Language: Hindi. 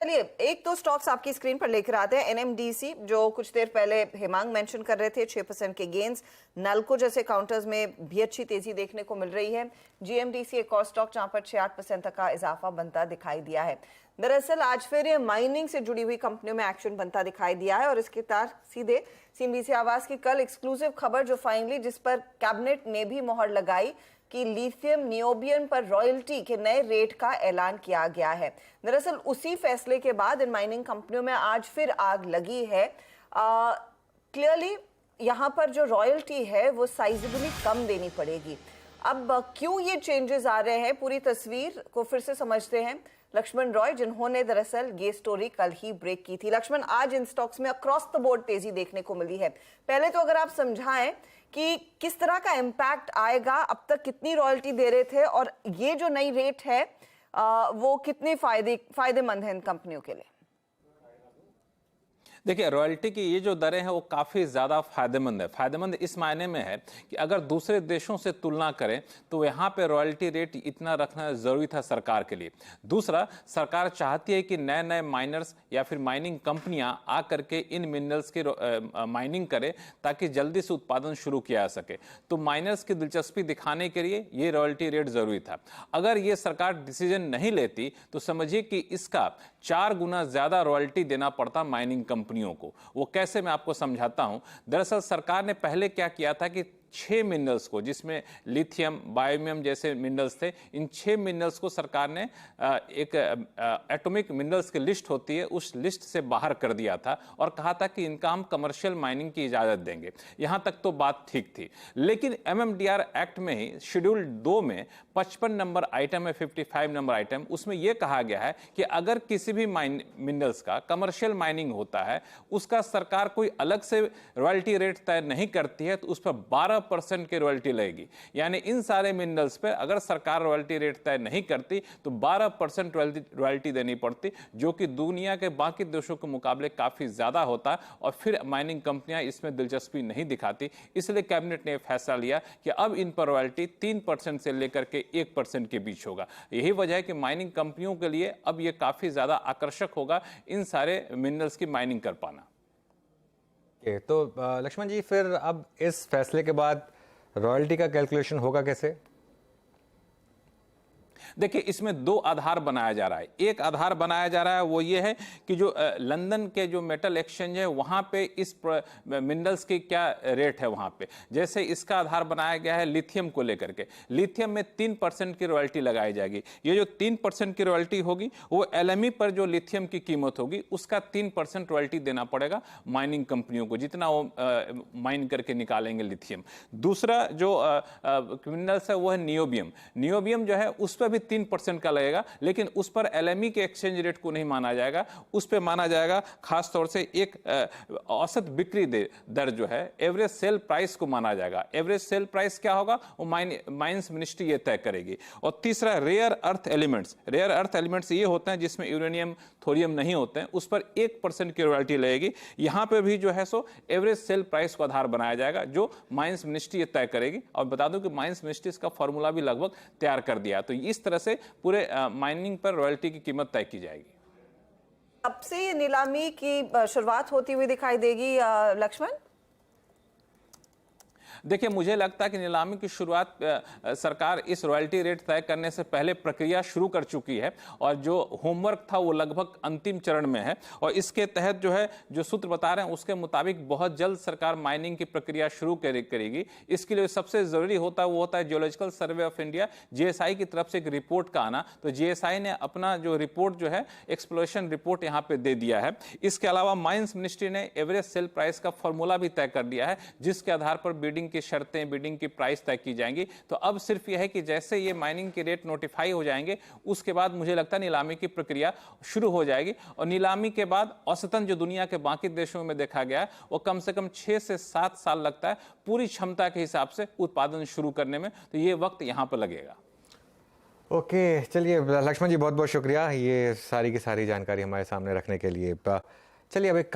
चलिए एक तो स्टॉक्स आपकी स्क्रीन पर लेकर आते हैं। एनएमडीसी जो कुछ देर पहले हिमांग मेंशन कर रहे थे, 6% के गेन्स। नाल्को जैसे काउंटर्स में भी अच्छी तेजी देखने को मिल रही है। जीएमडीसी एक और स्टॉक जहां पर 6-8% तक का इजाफा बनता दिखाई दिया है। दरअसल आज फिर ये माइनिंग से जुड़ी हुई कंपनियों में एक्शन बनता दिखाई दिया है और इसके तार सीधे सीएनबीसी आवाज की कल एक्सक्लूसिव खबर जो फाइनली जिस पर कैबिनेट ने भी मोहर लगाई कि लिथियम नियोबियम पर रॉयल्टी के नए रेट का ऐलान किया गया है। दरअसल उसी फैसले के बाद इन माइनिंग कंपनियों में आज फिर आग लगी है। क्लियरली यहां पर जो रॉयल्टी है वो साइजेबली कम देनी पड़ेगी। अब क्यों ये चेंजेस आ रहे हैं, पूरी तस्वीर को फिर से समझते हैं लक्ष्मण रॉय, जिन्होंने दरअसल ये स्टोरी कल ही ब्रेक की थी। लक्ष्मण, आज इन स्टॉक्स में अक्रॉस द बोर्ड तेजी देखने को मिली है। पहले तो अगर आप समझाएं कि किस तरह का इम्पैक्ट आएगा, अब तक कितनी रॉयल्टी दे रहे थे और ये जो नई रेट है वो कितनी फायदेमंद है इन कंपनियों के लिए? देखिए, रॉयल्टी की ये जो दरें हैं वो काफ़ी ज़्यादा फायदेमंद है। फायदेमंद इस मायने में है कि अगर दूसरे देशों से तुलना करें तो यहाँ पे रॉयल्टी रेट इतना रखना ज़रूरी था सरकार के लिए। दूसरा, सरकार चाहती है कि नए नए माइनर्स या फिर माइनिंग कंपनियाँ आ करके इन मिनरल्स की माइनिंग करें ताकि जल्दी से उत्पादन शुरू किया जा सके। तो माइनर्स की दिलचस्पी दिखाने के लिए ये रॉयल्टी रेट ज़रूरी था। अगर ये सरकार डिसीजन नहीं लेती तो समझिए कि इसका 4 गुना ज़्यादा रॉयल्टी देना पड़ता माइनिंग कंपनियों को। वो कैसे, मैं आपको समझाता हूं। दरअसल सरकार ने पहले क्या किया था कि 6 मिनरल्स को, जिसमें लिथियम बायोमियम जैसे मिनरल्स थे, इन 6 मिनरल्स को सरकार ने एक एटॉमिक मिनरल्स की लिस्ट होती है, उस लिस्ट से बाहर कर दिया था और कहा था कि इनका हम कमर्शियल माइनिंग की इजाजत देंगे। यहां तक तो बात ठीक थी, लेकिन एमएमडीआर एक्ट में ही शेड्यूल 2 में 55 नंबर आइटम है, 55 नंबर आइटम, उसमें यह कहा गया है कि अगर किसी भी मिनरल्स का कमर्शियल माइनिंग होता है, उसका सरकार कोई अलग से रॉयल्टी रेट तय नहीं करती है तो उस पर 12% की रॉयल्टी लगेगी। यानी इन सारे मिनरल्स पे अगर सरकार रॉयल्टी रेट तय नहीं करती तो 12% रॉयल्टी देनी पड़ती, जो कि दुनिया के बाकी देशों के मुकाबले काफी ज्यादा होता और फिर माइनिंग कंपनियां इसमें दिलचस्पी नहीं दिखाती। इसलिए कैबिनेट ने फैसला लिया कि अब इन पर रॉयल्टी 3% से लेकर के 1% के बीच होगा। यही वजह है कि माइनिंग कंपनियों के लिए अब यह काफी ज्यादा आकर्षक होगा इन सारे मिनरल्स की माइनिंग कर पाना। तो लक्ष्मण जी, फिर अब इस फैसले के बाद रॉयल्टी का कैलकुलेशन होगा कैसे? देखिए, इसमें 2 आधार बनाया जा रहा है। एक आधार बनाया जा रहा है वो ये है कि जो लंदन के जो मेटल एक्सचेंज है वहां पे इस मिनरल्स की क्या रेट है वहां पे। जैसे इसका आधार बनाया गया है लिथियम को लेकर के। लिथियम में 3% की रॉयल्टी लगाई जाएगी। ये जो 3% की रॉयल्टी होगी वो एलएमई पर जो लिथियम की कीमत होगी उसका 3% रॉयल्टी देना पड़ेगा माइनिंग कंपनियों को, जितना वो माइन करके निकालेंगे लिथियम। दूसरा जो मिनरल्स है वो है नियोबियम। नियोबियम जो है उस पर भी 3% का लगेगा, लेकिन उस पर एलएमई के एक्सचेंज रेट को नहीं माना जाएगा। उस पर माना जाएगा खास तौर से एक औसत बिक्री दर जो है, एवरेज सेल प्राइस को माना जाएगा। एवरेज सेल प्राइस क्या होगा वो माइंस मिनिस्ट्री ये तय करेगी। और तीसरा, rare earth elements. Rare earth elements ये होते हैं जिसमें यूरेनियम थोरियम नहीं होते हैं, उस पर 1% की रॉयल्टी लगेगी। यहां पर भी जो है सो एवरेज सेल प्राइस को आधार बनाया जाएगा, जो माइंस मिनिस्ट्री ये तय करेगी। और बता दूं कि माइंस मिनिस्ट्री इसका फॉर्मूला भी लगभग तैयार कर दिया। तो इस तरह से पूरे माइनिंग पर रॉयल्टी की कीमत तय की जाएगी। अब से ये नीलामी की शुरुआत होती हुई दिखाई देगी लक्ष्मण? देखिए, मुझे लगता है कि नीलामी की शुरुआत सरकार इस रॉयल्टी रेट तय करने से पहले प्रक्रिया शुरू कर चुकी है और जो होमवर्क था वो लगभग अंतिम चरण में है। और इसके तहत जो है, जो सूत्र बता रहे हैं उसके मुताबिक बहुत जल्द सरकार माइनिंग की प्रक्रिया शुरू करेगी। इसके लिए सबसे जरूरी होता है वो होता है geological survey of India, GSI की तरफ से एक रिपोर्ट का आना। तो जीएसआई ने अपना जो रिपोर्ट जो है, एक्सप्लोरेशन रिपोर्ट यहाँ पे दे दिया है। इसके अलावा माइंस मिनिस्ट्री ने एवरेज सेल प्राइस का फॉर्मूला भी तय कर दिया है, जिसके आधार पर बिडिंग की शर्तें, बिडिंग की प्राइस तय की जाएंगी। तो अब सिर्फ यह है कि जैसे ये माइनिंग के रेट नोटिफाई हो जाएंगे उसके बाद मुझे लगता है नीलामी की प्रक्रिया शुरू हो जाएगी। और नीलामी के बाद औसतन जो दुनिया के बाकी देशों में देखा गया है वो कम से कम 6 से 7 साल लगता है पूरी क्षमता के हिसाब से उत्पादन शुरू करने में। तो ये वक्त यहां पर लगेगा। ओके, चलिए लक्ष्मण जी, बहुत बहुत शुक्रिया ये सारी की सारी जानकारी हमारे सामने रखने के लिए। चलिए अब एक